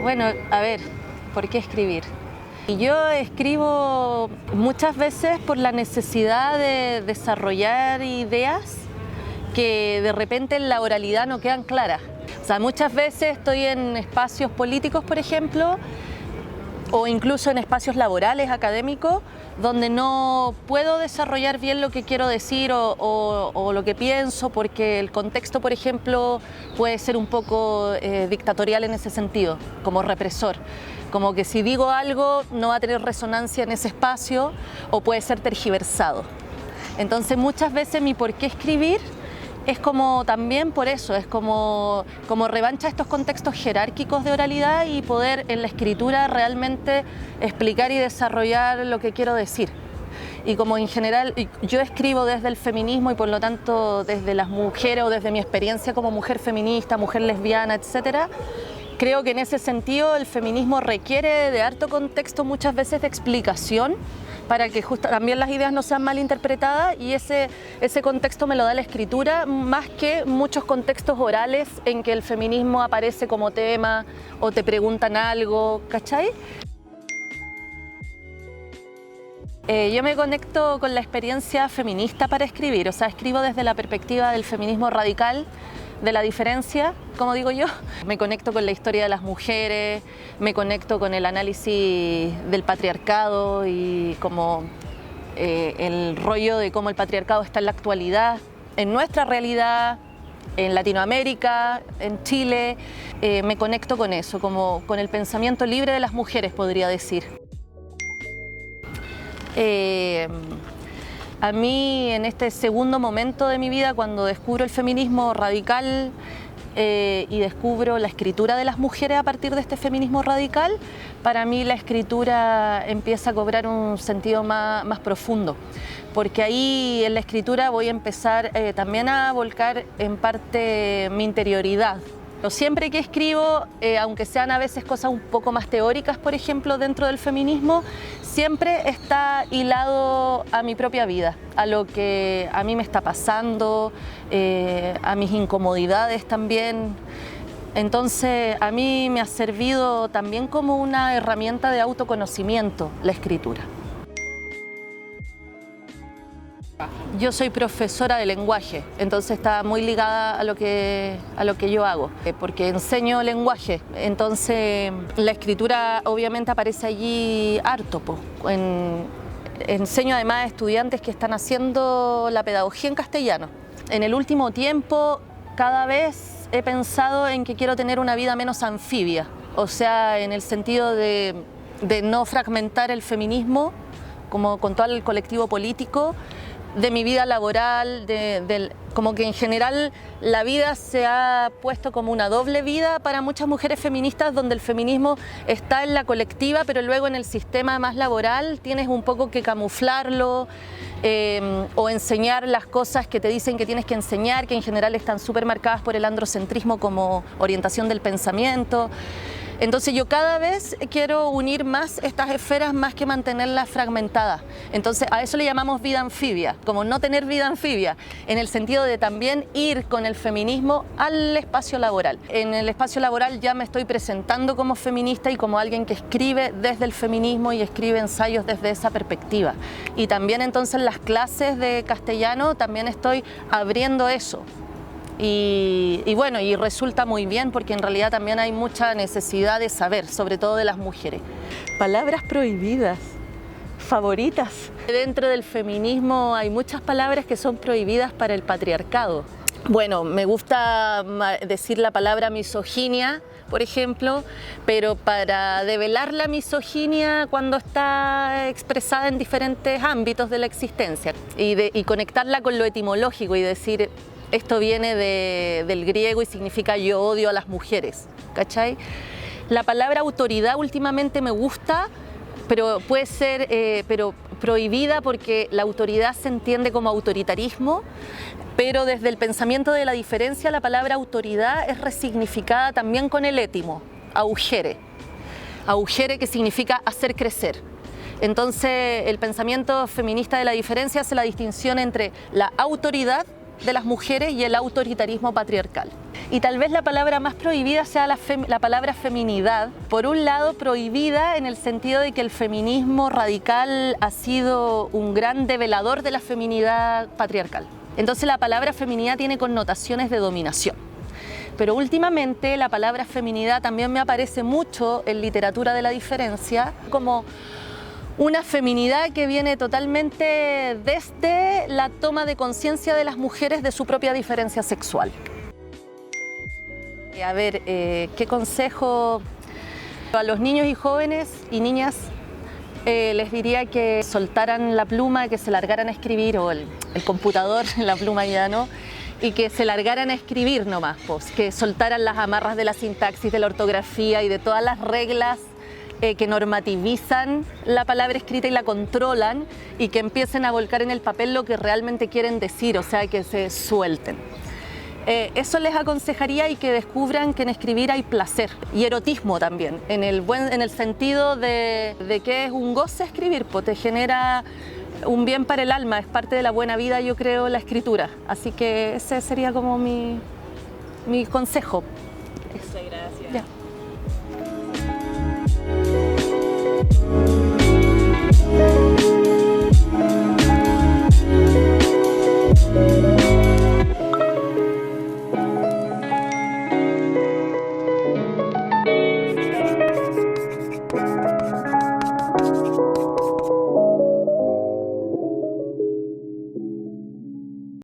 Bueno, a ver, ¿por qué escribir? Y yo escribo muchas veces por la necesidad de desarrollar ideas que de repente en la oralidad no quedan claras. O sea, muchas veces estoy en espacios políticos, por ejemplo, o incluso en espacios laborales, académicos, donde no puedo desarrollar bien lo que quiero decir o lo que pienso, porque el contexto, por ejemplo, puede ser un poco dictatorial en ese sentido, como represor. Como que si digo algo no va a tener resonancia en ese espacio o puede ser tergiversado. Entonces muchas veces mi por qué escribir es como también por eso, es como revancha a estos contextos jerárquicos de oralidad y poder en la escritura realmente explicar y desarrollar lo que quiero decir. Y como en general yo escribo desde el feminismo y por lo tanto desde las mujeres o desde mi experiencia como mujer feminista, mujer lesbiana, etcétera, creo que en ese sentido el feminismo requiere de harto contexto, muchas veces de explicación, para que también las ideas no sean mal interpretadas, y ese contexto me lo da la escritura, más que muchos contextos orales en que el feminismo aparece como tema o te preguntan algo, ¿cachai? Yo me conecto con la experiencia feminista para escribir, o sea, escribo desde la perspectiva del feminismo radical, de la diferencia, como digo yo. Me conecto con la historia de las mujeres, me conecto con el análisis del patriarcado y como el rollo de cómo el patriarcado está en la actualidad, en nuestra realidad, en Latinoamérica, en Chile. Me conecto con eso, como con el pensamiento libre de las mujeres, podría decir. A mí, en este segundo momento de mi vida, cuando descubro el feminismo radical y descubro la escritura de las mujeres a partir de este feminismo radical, para mí la escritura empieza a cobrar un sentido más profundo, porque ahí en la escritura voy a empezar también a volcar en parte mi interioridad. Siempre que escribo, aunque sean a veces cosas un poco más teóricas, por ejemplo, dentro del feminismo, siempre está hilado a mi propia vida, a lo que a mí me está pasando, a mis incomodidades también. Entonces, a mí me ha servido también como una herramienta de autoconocimiento la escritura. Yo soy profesora de lenguaje, entonces está muy ligada a lo que yo hago, porque enseño lenguaje. Entonces la escritura obviamente aparece allí harto. Enseño además a estudiantes que están haciendo la pedagogía en castellano. En el último tiempo cada vez he pensado en que quiero tener una vida menos anfibia, o sea, en el sentido de no fragmentar el feminismo como con todo el colectivo político, de mi vida laboral, como que en general la vida se ha puesto como una doble vida para muchas mujeres feministas, donde el feminismo está en la colectiva, pero luego en el sistema más laboral tienes un poco que camuflarlo o enseñar las cosas que te dicen que tienes que enseñar, que en general están súper marcadas por el androcentrismo como orientación del pensamiento. Entonces yo cada vez quiero unir más estas esferas más que mantenerlas fragmentadas. Entonces a eso le llamamos vida anfibia, como no tener vida anfibia, en el sentido de también ir con el feminismo al espacio laboral. En el espacio laboral ya me estoy presentando como feminista y como alguien que escribe desde el feminismo y escribe ensayos desde esa perspectiva. Y también entonces en las clases de castellano también estoy abriendo eso. Y bueno, y resulta muy bien porque en realidad también hay mucha necesidad de saber, sobre todo de las mujeres. Palabras prohibidas, favoritas. Dentro del feminismo hay muchas palabras que son prohibidas para el patriarcado. Bueno, me gusta decir la palabra misoginia, por ejemplo, pero para develar la misoginia cuando está expresada en diferentes ámbitos de la existencia y conectarla con lo etimológico y decir: esto viene del griego y significa yo odio a las mujeres, ¿cachai? La palabra autoridad últimamente me gusta, pero puede ser pero prohibida porque la autoridad se entiende como autoritarismo, pero desde el pensamiento de la diferencia la palabra autoridad es resignificada también con el étimo, augere. Augere, que significa hacer crecer. Entonces el pensamiento feminista de la diferencia hace la distinción entre la autoridad, de las mujeres y el autoritarismo patriarcal. Y tal vez la palabra más prohibida sea la palabra feminidad. Por un lado, prohibida en el sentido de que el feminismo radical ha sido un gran develador de la feminidad patriarcal. Entonces la palabra feminidad tiene connotaciones de dominación. Pero últimamente la palabra feminidad también me aparece mucho en literatura de la diferencia como una feminidad que viene totalmente desde la toma de conciencia de las mujeres de su propia diferencia sexual. A ver, ¿qué consejo a los niños y jóvenes y niñas? Les diría que soltaran la pluma, que se largaran a escribir, o el computador, la pluma ya no, y que se largaran a escribir nomás, pues, que soltaran las amarras de la sintaxis, de la ortografía y de todas las reglas que normativizan la palabra escrita y la controlan, y que empiecen a volcar en el papel lo que realmente quieren decir, o sea, que se suelten. Eso les aconsejaría, y que descubran que en escribir hay placer y erotismo también, en el sentido de que es un goce escribir, pues te genera un bien para el alma, es parte de la buena vida, yo creo, la escritura. Así que ese sería como mi consejo. Muchas gracias. Ya.